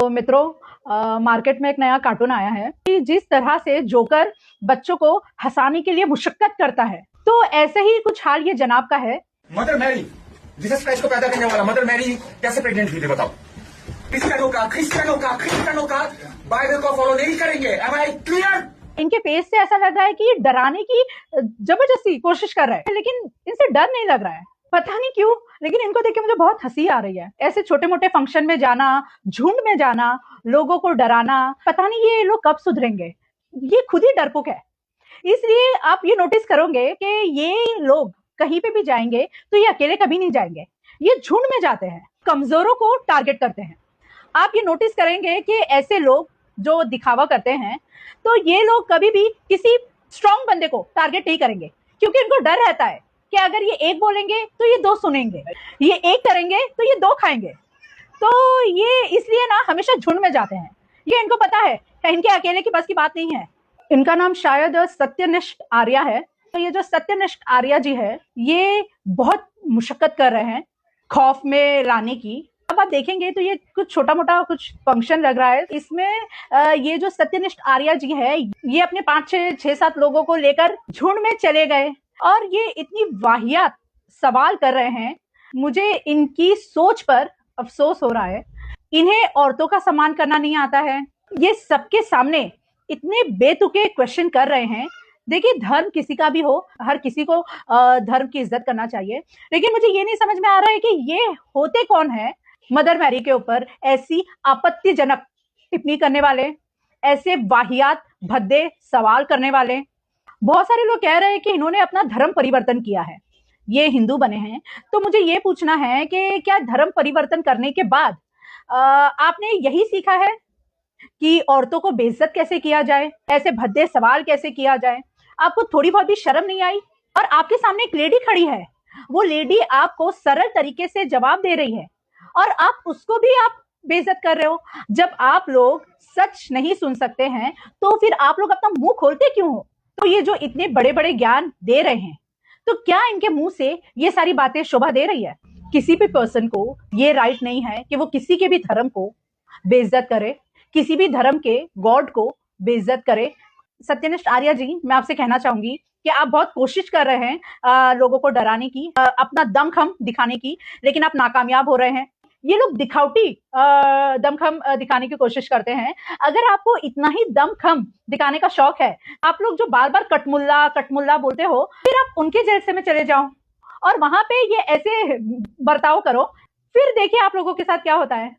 तो मित्रों, मार्केट में एक नया कार्टून आया है कि जिस तरह से जोकर बच्चों को हंसाने के लिए मुशक्कत करता है, तो ऐसे ही कुछ हाल ये जनाब का है। मदर मैरी, जीसस क्राइस्ट को पैदा करने वाला मदर मैरी कैसे प्रेग्नेंट हुई थी बताओ? क्रिश्चियनों का बाइबल को फॉलो नहीं करेंगे। Am I clear? इनके फेस से ऐसा लग रहा है कि ये डराने की जबरदस्ती कोशिश कर रहा है, लेकिन इनसे डर नहीं लग रहा है, पता नहीं क्यों। लेकिन इनको देख के मुझे बहुत हंसी आ रही है। ऐसे छोटे मोटे फंक्शन में जाना, झुंड में जाना, लोगों को डराना, पता नहीं ये लोग कब सुधरेंगे। ये खुद ही डरपोक है। इसलिए आप ये नोटिस करोगे कि ये लोग कहीं पे भी जाएंगे तो ये अकेले कभी नहीं जाएंगे, ये झुंड में जाते हैं, कमजोरों को टारगेट करते हैं। आप ये नोटिस करेंगे कि ऐसे लोग जो दिखावा करते हैं, तो ये लोग कभी भी किसी स्ट्रांग बंदे को टारगेट नहीं करेंगे, क्योंकि इनको डर रहता है कि अगर ये एक बोलेंगे तो ये दो सुनेंगे, ये एक करेंगे तो ये दो खाएंगे। तो ये इसलिए ना हमेशा झुंड में जाते हैं। ये इनको पता है कि इनके अकेले की बस की बात नहीं है। इनका नाम शायद सत्यनिष्ठ आर्या है। तो ये जो सत्यनिष्ठ आर्या जी है, ये बहुत मुशक्कत कर रहे हैं खौफ में लाने की। अब आप देखेंगे तो ये कुछ छोटा मोटा कुछ फंक्शन लग रहा है। इसमें ये जो सत्यनिष्ठ आर्या जी है, ये अपने 5-6-7 लोगों को लेकर झुंड में चले गए और ये इतनी वाहियात सवाल कर रहे हैं। मुझे इनकी सोच पर अफसोस हो रहा है। इन्हें औरतों का सम्मान करना नहीं आता है। ये सबके सामने इतने बेतुके क्वेश्चन कर रहे हैं। देखिए, धर्म किसी का भी हो, हर किसी को धर्म की इज्जत करना चाहिए, लेकिन मुझे ये नहीं समझ में आ रहा है कि ये होते कौन है मदर मैरी के ऊपर ऐसी आपत्तिजनक टिप्पणी करने वाले, ऐसे वाहियात भद्दे सवाल करने वाले। बहुत सारे लोग कह रहे हैं कि इन्होंने अपना धर्म परिवर्तन किया है, ये हिंदू बने हैं। तो मुझे ये पूछना है कि क्या धर्म परिवर्तन करने के बाद आपने यही सीखा है कि औरतों को बेइज्जत कैसे किया जाए, ऐसे भद्दे सवाल कैसे किया जाए? आपको थोड़ी बहुत भी शर्म नहीं आई? और आपके सामने एक लेडी खड़ी है, वो लेडी आपको सरल तरीके से जवाब दे रही है और आप उसको भी आप बेइज्जत कर रहे हो। जब आप लोग सच नहीं सुन सकते हैं तो फिर आप लोग अपना मुंह खोलते क्यों हो? तो ये जो इतने बड़े बड़े ज्ञान दे रहे हैं, तो क्या इनके मुंह से ये सारी बातें शोभा दे रही है? किसी भी पर्सन को ये राइट नहीं है कि वो किसी के भी धर्म को बेइज्जत करे, किसी भी धर्म के गॉड को बेइज्जत करे। सत्यनिष्ठ आर्या जी, मैं आपसे कहना चाहूंगी कि आप बहुत कोशिश कर रहे हैं लोगों को डराने की, अपना दमखम दिखाने की, लेकिन आप नाकामयाब हो रहे हैं। ये लोग दिखावटी दमखम दिखाने की कोशिश करते हैं। अगर आपको इतना ही दमखम दिखाने का शौक है, आप लोग जो बार बार कटमुल्ला कटमुल्ला बोलते हो, फिर आप उनके जलसे में चले जाओ और वहां पे ये ऐसे बर्ताव करो, फिर देखिए आप लोगों के साथ क्या होता है।